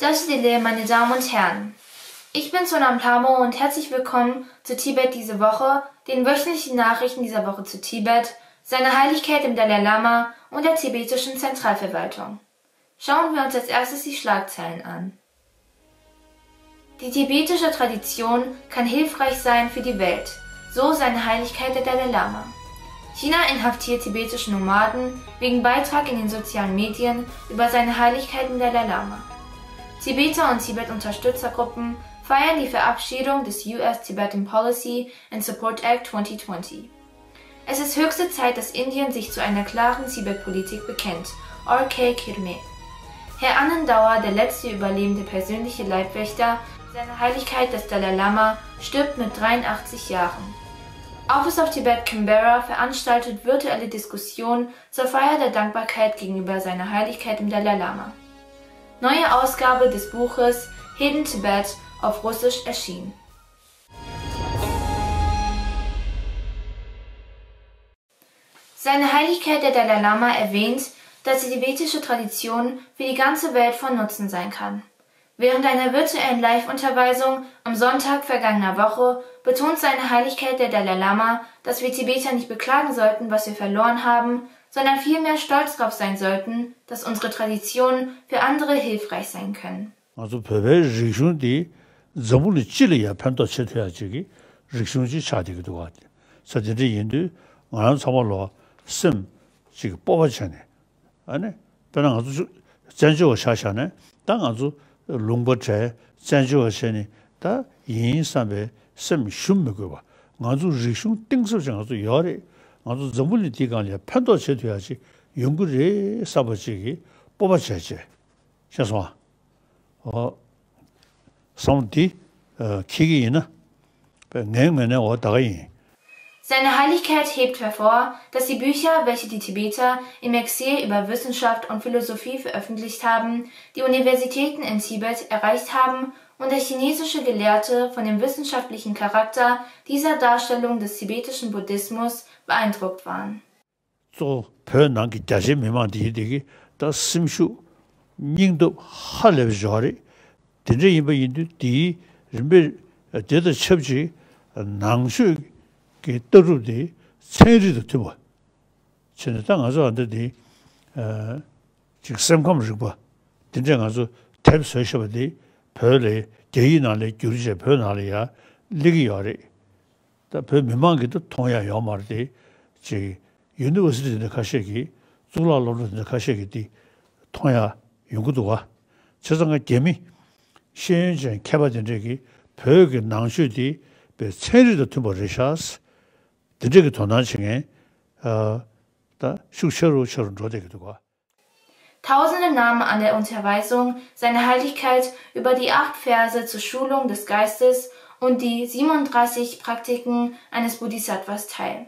Dashdele, meine Damen und Herren. Ich bin Sonam Plamo und herzlich willkommen zu Tibet diese Woche, den wöchentlichen Nachrichten dieser Woche zu Tibet, seiner Heiligkeit dem Dalai Lama und der tibetischen Zentralverwaltung. Schauen wir uns als erstes die Schlagzeilen an. Die tibetische Tradition kann hilfreich sein für die Welt, so seine Heiligkeit der Dalai Lama. China inhaftiert tibetische Nomaden wegen Beitrag in den sozialen Medien über seine Heiligkeit dem Dalai Lama. Tibeter und Tibet-Unterstützergruppen feiern die Verabschiedung des US Tibetan Policy and Support Act 2020. Es ist höchste Zeit, dass Indien sich zu einer klaren Tibet-Politik bekennt, R.K. Khirme. Herr Annandauer, der letzte überlebende persönliche Leibwächter seiner Heiligkeit des Dalai Lama, stirbt mit 83 Jahren. Office of Tibet Canberra veranstaltet virtuelle Diskussion zur Feier der Dankbarkeit gegenüber seiner Heiligkeit dem Dalai Lama. Neue Ausgabe des Buches Hidden Tibet auf Russisch erschienen. Seine Heiligkeit der Dalai Lama erwähnt, dass die tibetische Tradition für die ganze Welt von Nutzen sein kann. Während einer virtuellen Live-Unterweisung am Sonntag vergangener Woche betont seine Heiligkeit der Dalai Lama, dass wir Tibeter nicht beklagen sollten, was wir verloren haben, sondern vielmehr stolz darauf sein sollten, dass unsere Traditionen für andere hilfreich sein können. Also Pepe Rikshunti Zambuli Chile ya Pando Chetuyachigi Rikshunti Chadigido Wadi. Sadiri Yindu Maran Samalo Sim Chig Bobachane. Ane Penangazu Zanjo Shashane, Dangazu Lungbo Chay, Zanjo Shani, Da Yin Sambe Sim Shummuguba. Ngazu Rikshun Tingsu Jangazu Yori. 아주 전문이 디간이야 판도 쳐줘야지 연구를 사버지기 뽑아줘야지. 그래서 성디 기기는 내면에 어디가이. Seine Heiligkeit hebt hervor, dass die Bücher, welche die Tibeter im Exil über Wissenschaft und Philosophie veröffentlicht haben, die Universitäten in Tibet erreicht haben und der chinesische Gelehrte von dem wissenschaftlichen Charakter dieser Darstellung des tibetischen Buddhismus beeindruckt waren. So, Pönangi Dashi Mimandi, das Simshu Ningdo Halevjari, den Rimba die Rimbe der Chebji, Nangshu Getorudi, Senri Tuba. Chinatang also under the Sam Comriba, den also Tab Soshabadi, Pearly, Jainale, Jurija Pernalia, Ligiari. 다 배미망기도 통야 요마르디 지 유니버시티에 가셔기 줄라로르에 가셔기디 통야 연구도가 저성의 개미 신전 개발된 적이 벽의 낭수디 배 체리도 투버리샤스 드르게 도난층에 다 숙셔로 처럼 되기도 가 Tausende nahmen an der Unterweisung seiner Heiligkeit über die 8 Verse zur Schulung des Geistes und die 37 Praktiken eines Bodhisattvas teil.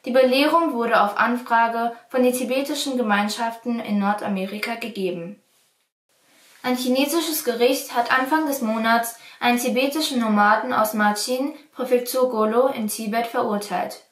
Die Belehrung wurde auf Anfrage von den tibetischen Gemeinschaften in Nordamerika gegeben. Ein chinesisches Gericht hat Anfang des Monats einen tibetischen Nomaden aus Machin, Präfektur Golo in Tibet verurteilt.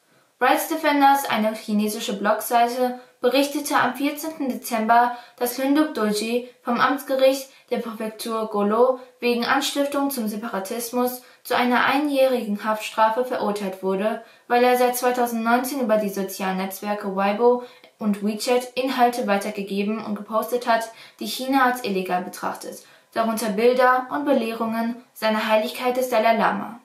Rights Defenders, eine chinesische Blogseite, berichtete am 14. Dezember, dass Lhunduk Dorji vom Amtsgericht der Präfektur Golo wegen Anstiftung zum Separatismus zu einer einjährigen Haftstrafe verurteilt wurde, weil er seit 2019 über die sozialen Netzwerke Weibo und WeChat Inhalte weitergegeben und gepostet hat, die China als illegal betrachtet, darunter Bilder und Belehrungen seiner Heiligkeit des Dalai Lama.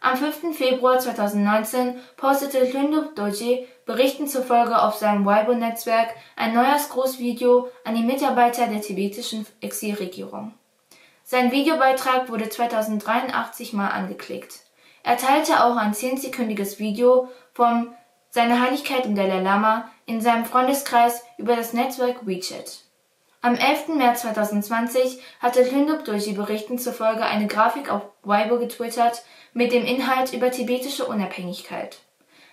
Am 5. Februar 2019 postete Lhunduk Dorji Berichten zufolge auf seinem Weibo-Netzwerk ein Neujahrsgrußvideo an die Mitarbeiter der tibetischen Exilregierung. Sein Videobeitrag wurde 2083 Mal angeklickt. Er teilte auch ein 10-sekündiges Video von seiner Heiligkeit im Dalai Lama in seinem Freundeskreis über das Netzwerk WeChat. Am 11. März 2020 hatte Lhunduk Dorji Berichten zufolge eine Grafik auf Weibo getwittert mit dem Inhalt über tibetische Unabhängigkeit.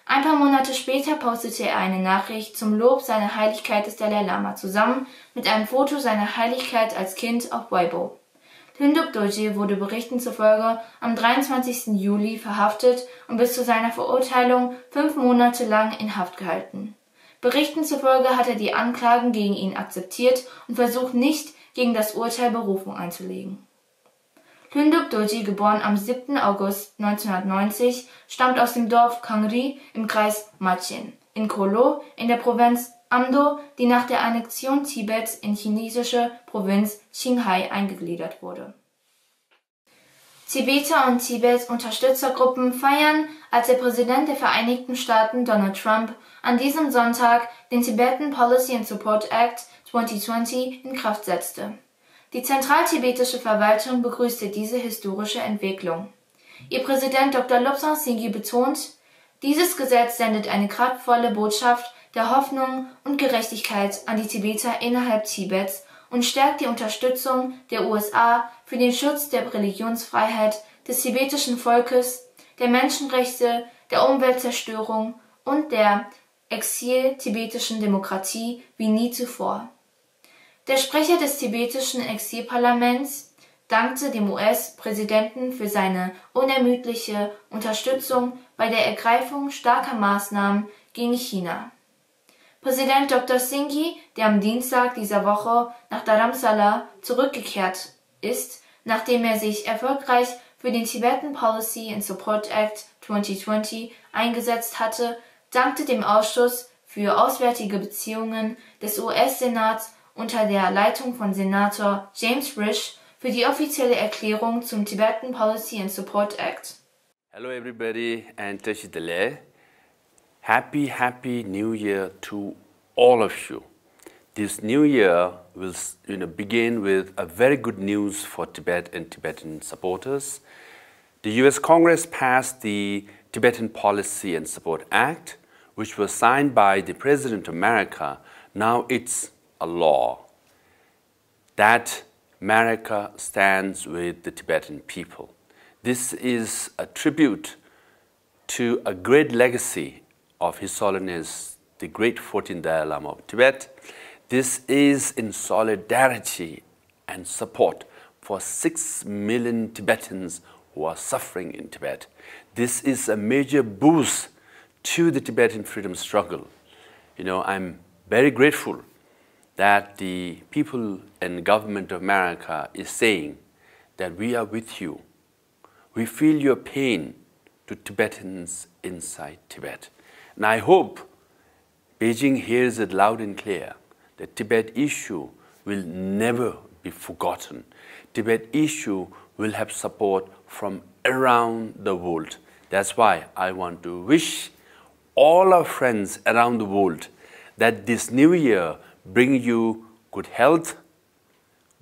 Ein paar Monate später postete er eine Nachricht zum Lob seiner Heiligkeit des Dalai Lama zusammen mit einem Foto seiner Heiligkeit als Kind auf Weibo. Lhunduk Dorji wurde Berichten zufolge am 23. Juli verhaftet und bis zu seiner Verurteilung 5 Monate lang in Haft gehalten. Berichten zufolge hat er die Anklagen gegen ihn akzeptiert und versucht nicht, gegen das Urteil Berufung einzulegen. Lhunduk Doji, geboren am 7. August 1990, stammt aus dem Dorf Kangri im Kreis Machin in Kholo in der Provinz Amdo, die nach der Annexion Tibets in chinesische Provinz Qinghai eingegliedert wurde. Tibeter und Tibets Unterstützergruppen feiern, als der Präsident der Vereinigten Staaten Donald Trump an diesem Sonntag den Tibetan Policy and Support Act 2020 in Kraft setzte. Die zentraltibetische Verwaltung begrüßte diese historische Entwicklung. Ihr Präsident Dr. Lobsang Singhi betont, dieses Gesetz sendet eine kraftvolle Botschaft der Hoffnung und Gerechtigkeit an die Tibeter innerhalb Tibets und stärkt die Unterstützung der USA für den Schutz der Religionsfreiheit des tibetischen Volkes, der Menschenrechte, der Umweltzerstörung und der exil-tibetischen Demokratie wie nie zuvor. Der Sprecher des tibetischen Exilparlaments dankte dem US-Präsidenten für seine unermüdliche Unterstützung bei der Ergreifung starker Maßnahmen gegen China. Präsident Dr. Singhi, der am Dienstag dieser Woche nach Dharamsala zurückgekehrt ist, nachdem er sich erfolgreich für den Tibetan Policy and Support Act 2020 eingesetzt hatte, dankte dem Ausschuss für Auswärtige Beziehungen des US-Senats unter der Leitung von Senator James Risch für die offizielle Erklärung zum Tibetan Policy and Support Act. Hello everybody and Teshidele. Happy New Year to all of you. This new year will begin with a very good news for Tibet and Tibetan supporters. The US Congress passed the Tibetan Policy and Support Act, which was signed by the President of America. Now it's a law that America stands with the Tibetan people. This is a tribute to a great legacy of His Holiness, the great 14th Dalai Lama of Tibet. This is in solidarity and support for 6 million Tibetans who are suffering in Tibet. This is a major boost to the Tibetan freedom struggle. You know, I'm very grateful that the people and government of America is saying that we are with you. We feel your pain to Tibetans inside Tibet. And I hope Beijing hears it loud and clear. The Tibet issue will never be forgotten. Tibet issue will have support from around the world. That's why I want to wish all our friends around the world that this new year bring you good health,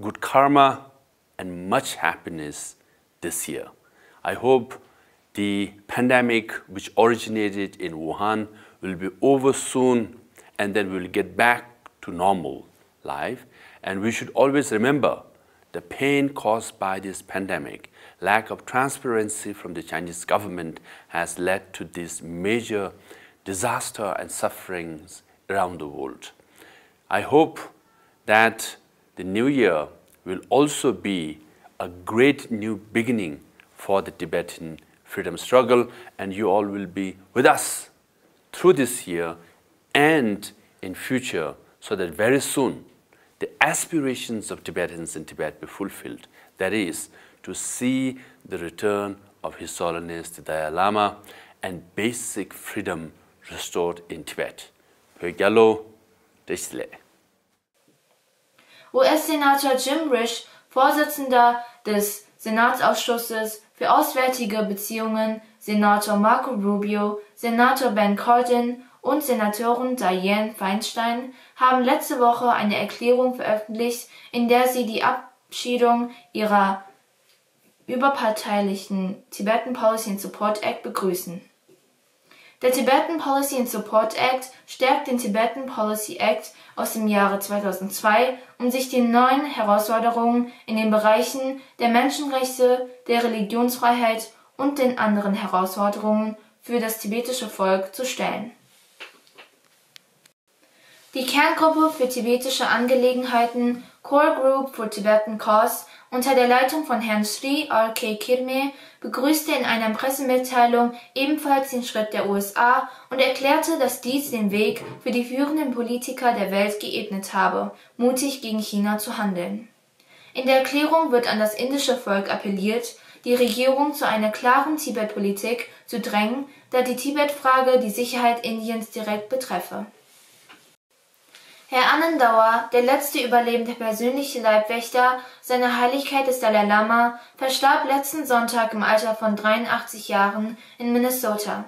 good karma, and much happiness this year. I hope the pandemic which originated in Wuhan will be over soon, and then we'll get back to normal life. And we should always remember the pain caused by this pandemic. Lack of transparency from the Chinese government has led to this major disaster and sufferings around the world. I hope that the new year will also be a great new beginning for the Tibetan freedom struggle, and you all will be with us through this year and in future, so that very soon the aspirations of Tibetans in Tibet be fulfilled. That is, to see the return of His Holiness the Dalai Lama and basic freedom restored in Tibet. Högallo, Deshle. US-Senator Jim Risch, Vorsitzender des Senatsausschusses für Auswärtige Beziehungen, Senator Marco Rubio, Senator Ben Cardin und Senatorin Dianne Feinstein haben letzte Woche eine Erklärung veröffentlicht, in der sie die Abschiedung ihrer überparteilichen Tibetan Policy and Support Act begrüßen. Der Tibetan Policy and Support Act stärkt den Tibetan Policy Act aus dem Jahre 2002, um sich den neuen Herausforderungen in den Bereichen der Menschenrechte, der Religionsfreiheit und den anderen Herausforderungen für das tibetische Volk zu stellen. Die Kerngruppe für tibetische Angelegenheiten Core Group for Tibetan Cause unter der Leitung von Herrn Sri R.K. Kirme begrüßte in einer Pressemitteilung ebenfalls den Schritt der USA und erklärte, dass dies den Weg für die führenden Politiker der Welt geebnet habe, mutig gegen China zu handeln. In der Erklärung wird an das indische Volk appelliert, die Regierung zu einer klaren Tibet-Politik zu drängen, da die Tibet-Frage die Sicherheit Indiens direkt betreffe. Herr Annandauer, der letzte überlebende persönliche Leibwächter seiner Heiligkeit des Dalai Lama, verstarb letzten Sonntag im Alter von 83 Jahren in Minnesota.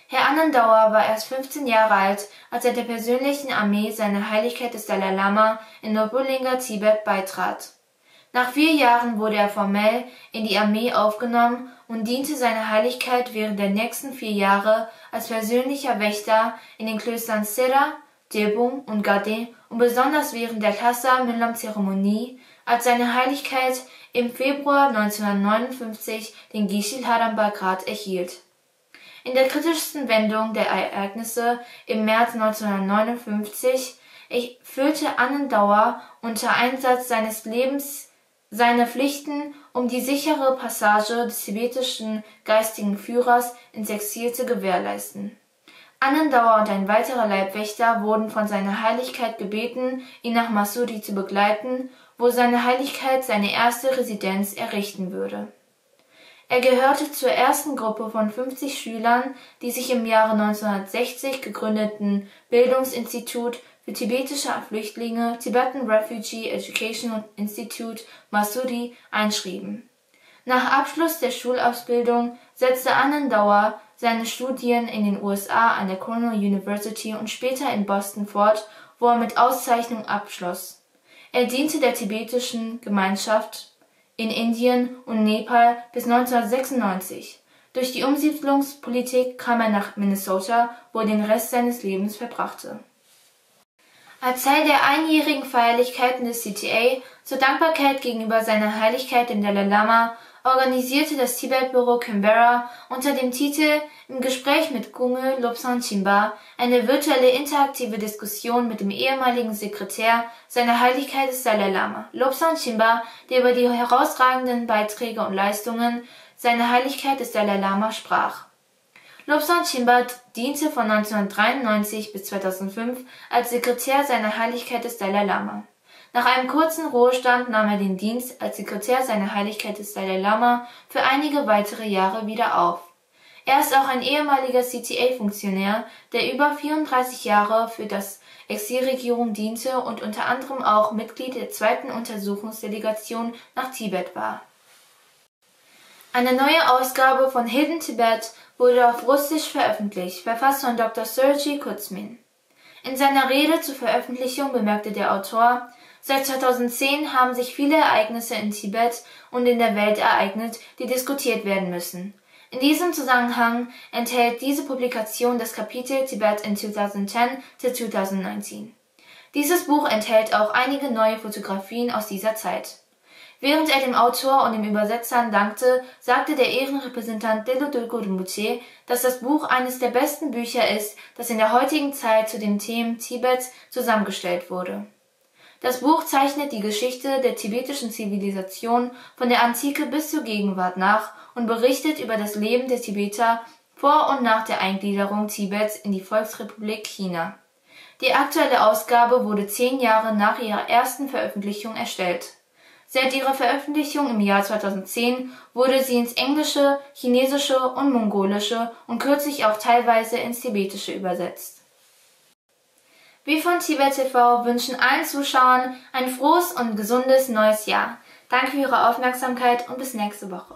Herr Annandauer war erst 15 Jahre alt, als er der persönlichen Armee seiner Heiligkeit des Dalai Lama in Nobulinga, Tibet, beitrat. Nach 4 Jahren wurde er formell in die Armee aufgenommen und diente seiner Heiligkeit während der nächsten 4 Jahre als persönlicher Wächter in den Klöstern Sera, Dilbung und Gade und besonders während der Lhasa Minlam-Zeremonie, als seine Heiligkeit im Februar 1959 den Geshe-la-Grad erhielt. In der kritischsten Wendung der Ereignisse im März 1959 erfüllte Annandauer unter Einsatz seines Lebens seine Pflichten, um die sichere Passage des tibetischen geistigen Führers ins Exil zu gewährleisten. Annandauer und ein weiterer Leibwächter wurden von seiner Heiligkeit gebeten, ihn nach Masuri zu begleiten, wo seine Heiligkeit seine erste Residenz errichten würde. Er gehörte zur ersten Gruppe von 50 Schülern, die sich im Jahre 1960 gegründeten Bildungsinstitut für tibetische Flüchtlinge Tibetan Refugee Educational Institute Masuri einschrieben. Nach Abschluss der Schulausbildung setzte Annandauer seine Studien in den USA an der Cornell University und später in Boston fort, wo er mit Auszeichnung abschloss. Er diente der tibetischen Gemeinschaft in Indien und Nepal bis 1996. Durch die Umsiedlungspolitik kam er nach Minnesota, wo er den Rest seines Lebens verbrachte. Als Teil der einjährigen Feierlichkeiten des CTA zur Dankbarkeit gegenüber seiner Heiligkeit dem Dalai Lama organisierte das Tibet-Büro Canberra unter dem Titel »Im Gespräch mit Gunge Lobsang Chimba« eine virtuelle interaktive Diskussion mit dem ehemaligen Sekretär seiner Heiligkeit des Dalai Lama, Lobsang Chimba, der über die herausragenden Beiträge und Leistungen seiner Heiligkeit des Dalai Lama sprach. Lobsang Chimba diente von 1993 bis 2005 als Sekretär seiner Heiligkeit des Dalai Lama. Nach einem kurzen Ruhestand nahm er den Dienst als Sekretär seiner Heiligkeit des Dalai Lama für einige weitere Jahre wieder auf. Er ist auch ein ehemaliger CTA-Funktionär, der über 34 Jahre für das Exilregierung diente und unter anderem auch Mitglied der 2. Untersuchungsdelegation nach Tibet war. Eine neue Ausgabe von Hidden Tibet wurde auf Russisch veröffentlicht, verfasst von Dr. Sergei Kuzmin. In seiner Rede zur Veröffentlichung bemerkte der Autor: Seit 2010 haben sich viele Ereignisse in Tibet und in der Welt ereignet, die diskutiert werden müssen. In diesem Zusammenhang enthält diese Publikation das Kapitel Tibet in 2010 to 2019. Dieses Buch enthält auch einige neue Fotografien aus dieser Zeit. Während er dem Autor und dem Übersetzer dankte, sagte der Ehrenrepräsentant Delodolko Rinpoche, dass das Buch eines der besten Bücher ist, das in der heutigen Zeit zu den Themen Tibets zusammengestellt wurde. Das Buch zeichnet die Geschichte der tibetischen Zivilisation von der Antike bis zur Gegenwart nach und berichtet über das Leben der Tibeter vor und nach der Eingliederung Tibets in die Volksrepublik China. Die aktuelle Ausgabe wurde 10 Jahre nach ihrer ersten Veröffentlichung erstellt. Seit ihrer Veröffentlichung im Jahr 2010 wurde sie ins Englische, Chinesische und Mongolische und kürzlich auch teilweise ins Tibetische übersetzt. Wir von Tibet TV wünschen allen Zuschauern ein frohes und gesundes neues Jahr. Danke für Ihre Aufmerksamkeit und bis nächste Woche.